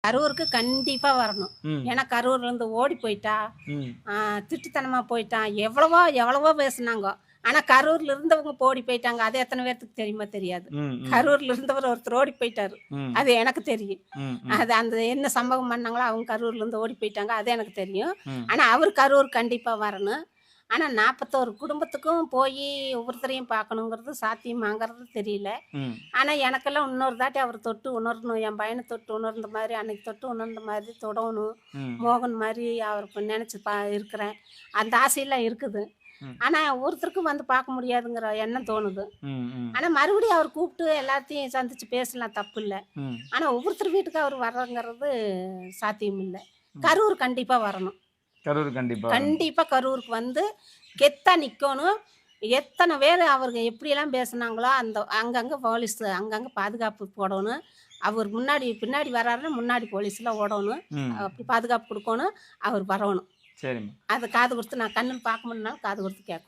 கரூருக்கு கண்டிப்பா வரணும். ம். ஏன்னா கரூர்ல இருந்து ஓடி போயிட்டா, ம். திட்டுத்தனமா போயிட்டான். எவ்வளவோ எவ்வளவோ பேசுனாங்கோ. ஆனா கரூர்ல இருந்தவங்க இப்போ ஓடி போயிட்டாங்க. அது எத்தன பேத்துக்கு தெரியுமா தெரியாது. ம். ம். கரூர்ல இருந்தவர் ஒருத்தர் ஓடி போயிட்டாரு. ம். அது எனக்கு தெரியும். ம். ம். அது அந்த என்ன சம்பவம் பண்ணாங்களோ அவங்க கரூர்ல இருந்து ஓடி போயிட்டாங்க. அது எனக்கு தெரியும். ம். ஆனா அவரு கரூர் கண்டிப்பா வரணும். ஆனா 41 குடும்பத்துக்கும் போயி ஒவ்வொருத்தரையும் பார்க்கணுங்கிறது சாத்தியமாங்கிறது தெரியல. ம். ஆனா எனக்கெல்லாம் இன்னொரு தாட்டி அவர் தொட்டு உணரணும். என் பையன தொட்டு உணர்ந்த மாரி, அன்னைக்கு தொட்டு உணர்ந்த மாதிரி தொடணும். ம். மோகன் மாரி அவருக்கு நெனச்சு இருக்கிறேன். அந்த ஆசையெல்லாம் இருக்குது. ம். ஆனா ஒருத்தருக்கும் வந்து பார்க்க முடியாதுங்கிற எண்ணம் தோணுது. ம். ம். ஆனா மறுபடியும் அவர் கூப்பிட்டு எல்லாத்தையும் சந்திச்சு பேசலாம் தப்பில்ல. ம். ஆனா ஒவ்வொருத்தர் வீட்டுக்கு அவர் வர்றங்கிறது சாத்தியம் இல்ல. ம். கரூர் கண்டிப்பா வரணும். கரூர் கண்டிப்பா வரணும். கண்டிப்பா கரூருக்கு வந்து கெத்தா நிக்கணும். எத்தன பேரு அவருங்க எப்படியெல்லாம் பேசுனாங்களோ, அந்த அங்கங்க போலீஸ் அங்கங்க பாதுகாப்பு போடணும். அவர் முன்னாடி பின்னாடி வராருன்னா, முன்னாடி போலீஸ்லாம் ஓடணும். ம். அப்படி பாதுகாப்பு குடுக்கணும். அவர் வரணும். சரிம்மா. அத காது குடுத்து நான் கண்ணுல பார்க்க முடியலனாலும் காது குடுத்து கேட்கணும்.